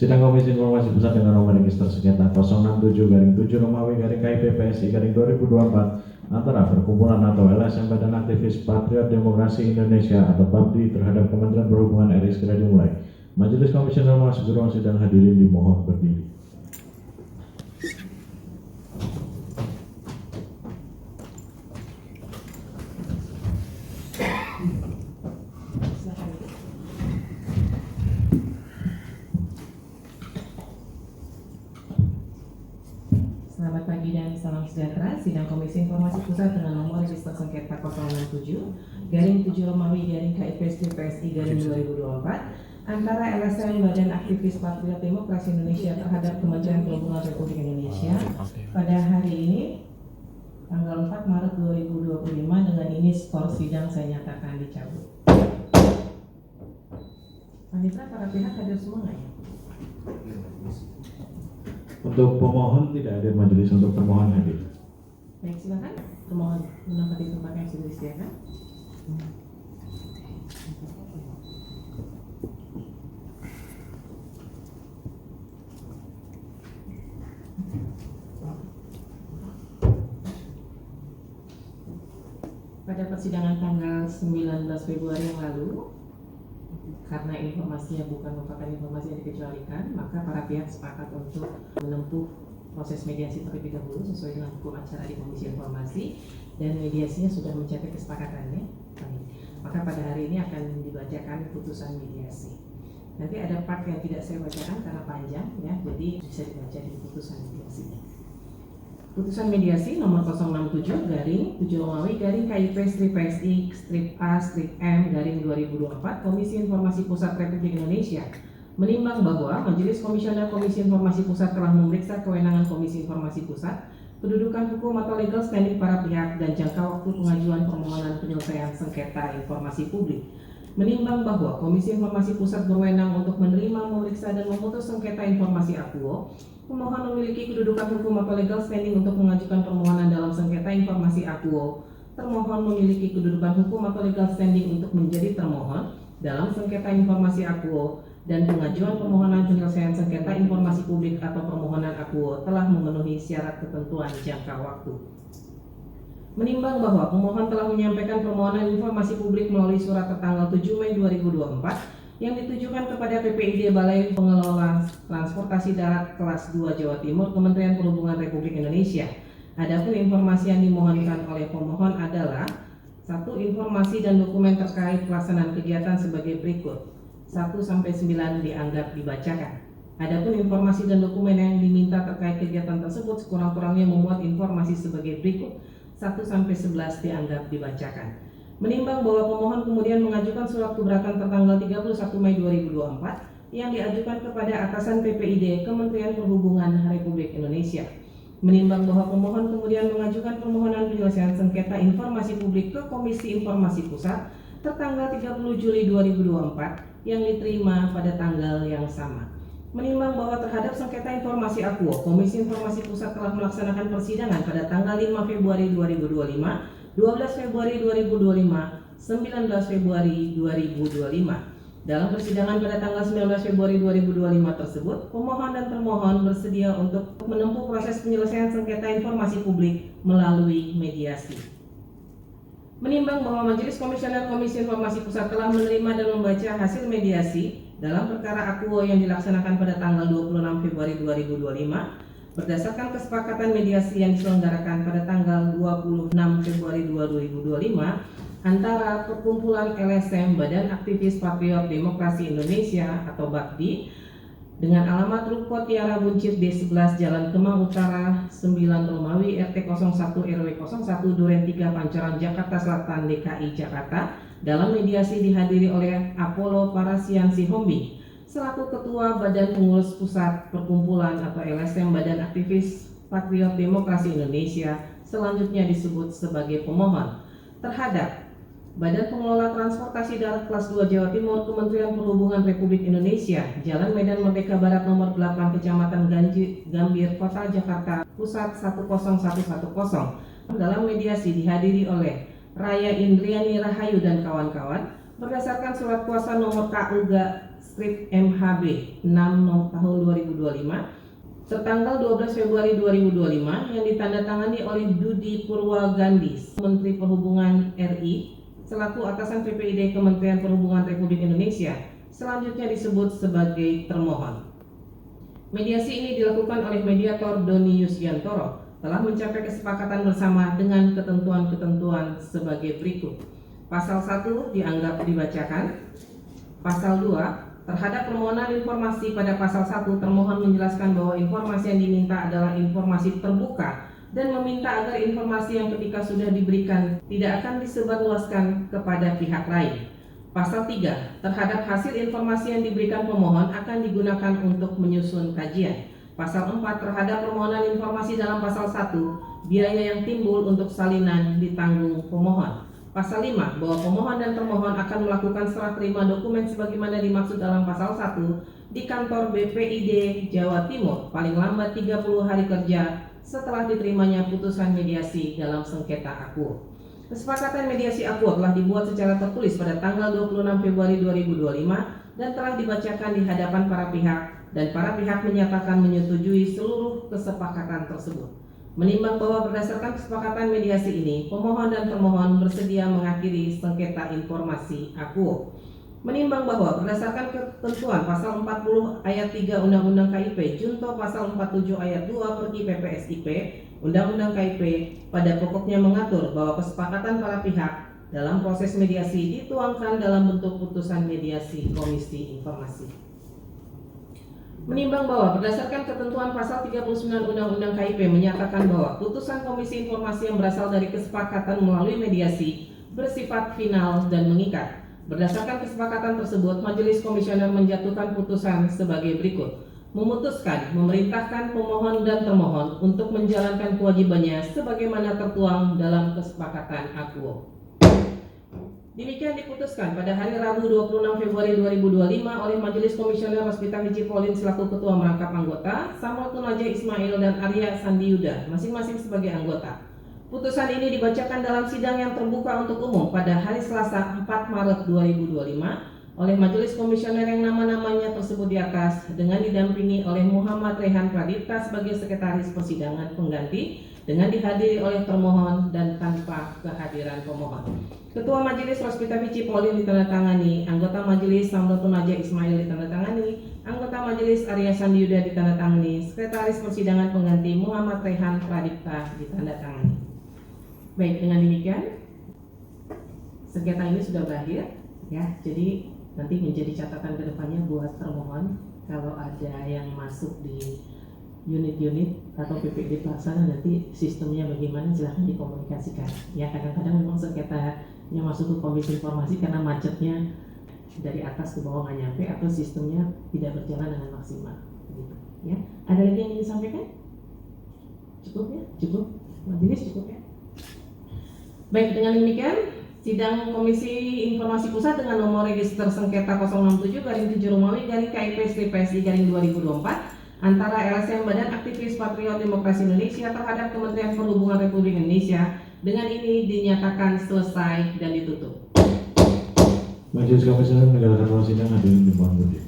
Sidang Komisi Informasi Pusat dengan nomor register sengketa 067-7-KIPPSI-2024 antara perkumpulan atau LSM Badan Aktivis Patriot Demokrasi Indonesia atau PAPDI terhadap Kementerian Perhubungan RI segera dimulai. Majelis Komisioner masuk ke ruang sidang, hadirin dimohon berdiri. Selamat pagi dan salam sejahtera. Sidang Komisi Informasi Pusat dengan nomor register sengketa 067-7-KIPPSI-2024 antara LSM Badan Aktivis Patriot Demokrasi Indonesia terhadap Kementerian Perhubungan Republik Indonesia pada hari ini tanggal 4 Maret 2025. Dengan ini skor sidang saya nyatakan dicabut. Panitera, para pihak hadir semua nggak ya? Untuk pemohon tidak hadir majelis, untuk termohon hadir. Baik, silakan termohon menempati tempat yang sudah disediakan. Pada persidangan tanggal 19 Februari yang lalu, karena informasinya bukan merupakan informasi yang dikecualikan, maka para pihak sepakat untuk menempuh proses mediasi terlebih dahulu sesuai dengan hukum acara di Komisi Informasi, dan mediasinya sudah mencapai kesepakatannya. Maka pada hari ini akan dibacakan putusan mediasi. Nanti ada part yang tidak saya bacakan karena panjang ya, jadi bisa dibaca di putusan mediasinya. Putusan mediasi nomor 067-KIP-PSI-A-M-2024 Komisi Informasi Pusat Republik Indonesia menimbang bahwa Majelis Komisioner Komisi Informasi Pusat telah memeriksa kewenangan Komisi Informasi Pusat, kedudukan hukum atau legal standing para pihak, dan jangka waktu pengajuan permohonan penyelesaian sengketa informasi publik. Menimbang bahwa Komisi Informasi Pusat berwenang untuk menerima, memeriksa, dan memutus sengketa informasi akuo. Pemohon memiliki kedudukan hukum atau legal standing untuk mengajukan permohonan dalam sengketa informasi akuo. Termohon memiliki kedudukan hukum atau legal standing untuk menjadi termohon dalam sengketa informasi akuo, dan pengajuan permohonan penyelesaian sengketa informasi publik atau permohonan akuo telah memenuhi syarat ketentuan jangka waktu. Menimbang bahwa pemohon telah menyampaikan permohonan informasi publik melalui surat tertanggal 7 Mei 2024 yang ditujukan kepada PPID Balai Pengelola Transportasi Darat Kelas 2 Jawa Timur, Kementerian Perhubungan Republik Indonesia. Adapun informasi yang dimohonkan oleh pemohon adalah: 1. Informasi dan dokumen terkait pelaksanaan kegiatan sebagai berikut. 1-9 dianggap dibacakan. Adapun informasi dan dokumen yang diminta terkait kegiatan tersebut sekurang-kurangnya memuat informasi sebagai berikut. 1-11 dianggap dibacakan. Menimbang bahwa pemohon kemudian mengajukan surat keberatan tertanggal 31 Mei 2024 yang diajukan kepada atasan PPID Kementerian Perhubungan Republik Indonesia. Menimbang bahwa pemohon kemudian mengajukan permohonan penyelesaian sengketa informasi publik ke Komisi Informasi Pusat tertanggal 30 Juli 2024 yang diterima pada tanggal yang sama. Menimbang bahwa terhadap sengketa informasi akuo, Komisi Informasi Pusat telah melaksanakan persidangan pada tanggal 5 Februari 2025, 12 Februari 2025, 19 Februari 2025. Dalam persidangan pada tanggal 19 Februari 2025 tersebut, pemohon dan termohon bersedia untuk menempuh proses penyelesaian sengketa informasi publik melalui mediasi. Menimbang bahwa Majelis Komisioner Komisi Informasi Pusat telah menerima dan membaca hasil mediasi dalam perkara akuo yang dilaksanakan pada tanggal 26 Februari 2025, berdasarkan kesepakatan mediasi yang diselenggarakan pada tanggal 26 Februari 2025 antara Perkumpulan LSM Badan Aktivis Patriot Demokrasi Indonesia atau BAPDI dengan alamat Ruko Tiara Buncit D11 Jalan Kemang Utara 9 Romawi RT 01 RW 01 Duren 3 Pancoran Jakarta Selatan DKI Jakarta dalam mediasi dihadiri oleh Apollo Parasian Sihombi selaku Ketua Badan Pengurus Pusat Perkumpulan atau LSM Badan Aktivis Patriot Demokrasi Indonesia, selanjutnya disebut sebagai pemohon, terhadap Badan Pengelola Transportasi Darat Kelas 2 Jawa Timur, Kementerian Perhubungan Republik Indonesia, Jalan Medan Merdeka Barat nomor 8, Kecamatan Gambir, Kota Jakarta Pusat 10110. Dalam mediasi dihadiri oleh Raya Indriani Rahayu dan kawan-kawan, berdasarkan surat kuasa nomor KUGA/MHB 6 tahun 2025 tertanggal 12 Februari 2025 yang ditandatangani oleh Dudi Purwagandhi, Menteri Perhubungan RI, selaku atasan PPID Kementerian Perhubungan Republik Indonesia, selanjutnya disebut sebagai termohon. Mediasi ini dilakukan oleh mediator Doni Yusgiantoro, telah mencapai kesepakatan bersama dengan ketentuan-ketentuan sebagai berikut. Pasal 1 dianggap dibacakan. Pasal 2, terhadap permohonan informasi pada pasal 1, termohon menjelaskan bahwa informasi yang diminta adalah informasi terbuka dan meminta agar informasi yang ketika sudah diberikan tidak akan disebarluaskan kepada pihak lain. Pasal 3, terhadap hasil informasi yang diberikan pemohon akan digunakan untuk menyusun kajian. Pasal 4, terhadap permohonan informasi dalam pasal 1, biaya yang timbul untuk salinan ditanggung pemohon. Pasal 5, bahwa pemohon dan termohon akan melakukan serah terima dokumen sebagaimana dimaksud dalam pasal 1 di kantor BPID Jawa Timur paling lambat 30 hari kerja setelah diterimanya putusan mediasi dalam sengketa akuo. Kesepakatan mediasi akuo telah dibuat secara tertulis pada tanggal 26 Februari 2025 dan telah dibacakan di hadapan para pihak, dan para pihak menyatakan menyetujui seluruh kesepakatan tersebut. Menimbang bahwa berdasarkan kesepakatan mediasi ini, pemohon dan termohon bersedia mengakhiri sengketa informasi akuo. Menimbang bahwa berdasarkan ketentuan pasal 40 ayat 3 Undang-Undang KIP junto pasal 47 ayat 2 Perki PPSIP Undang-Undang KIP pada pokoknya mengatur bahwa kesepakatan para pihak dalam proses mediasi dituangkan dalam bentuk putusan mediasi Komisi Informasi. Menimbang bahwa berdasarkan ketentuan pasal 39 Undang-Undang KIP menyatakan bahwa putusan Komisi Informasi yang berasal dari kesepakatan melalui mediasi bersifat final dan mengikat. Berdasarkan kesepakatan tersebut, Majelis Komisioner menjatuhkan putusan sebagai berikut. Memutuskan memerintahkan pemohon dan termohon untuk menjalankan kewajibannya sebagaimana tertuang dalam kesepakatan akuo. Demikian diputuskan pada hari Rabu 26 Februari 2025 oleh Majelis Komisioner Hospita Hiji Polin selaku Ketua Merangkap Anggota, Samuel Tunaja Ismail dan Arya Sandiuda masing-masing sebagai anggota. Putusan ini dibacakan dalam sidang yang terbuka untuk umum pada hari Selasa 4 Maret 2025 oleh Majelis Komisioner yang nama-namanya tersebut di atas dengan didampingi oleh Muhammad Rehan Pradipta sebagai Sekretaris Persidangan Pengganti dengan dihadiri oleh termohon dan tanpa kehadiran pemohon. Ketua Majelis Hospita Hiji Polin ditandatangani, anggota Majelis Samuel Tunaja Ismail ditandatangani, anggota Majelis Arya Sandiuda ditandatangani, Sekretaris Persidangan Pengganti Muhammad Rehan Pradipta ditandatangani. Baik, dengan demikian sengketa ini sudah berakhir ya. Jadi nanti menjadi catatan kedepannya buat termohon kalau ada yang masuk di unit-unit atau PPD pelaksana nanti sistemnya bagaimana silahkan dikomunikasikan ya. Kadang-kadang memang sengketa yang masuk ke Komisi Informasi karena macetnya dari atas ke bawah nggak nyampe atau sistemnya tidak berjalan dengan maksimal gitu ya. Ada lagi yang ingin disampaikan? Cukup ya? Cukup? Majelis cukup ya? Baik, dengan demikian sidang Komisi Informasi Pusat dengan nomor register sengketa 067-7 Romawi-KIP-PSI-2024 antara LSM Badan Aktivis Patriot Demokrasi Indonesia terhadap Kementerian Perhubungan Republik Indonesia dengan ini dinyatakan selesai dan ditutup. Majelis Komisioner menyatakan bahwa sidang hadirin dimohon berdiri.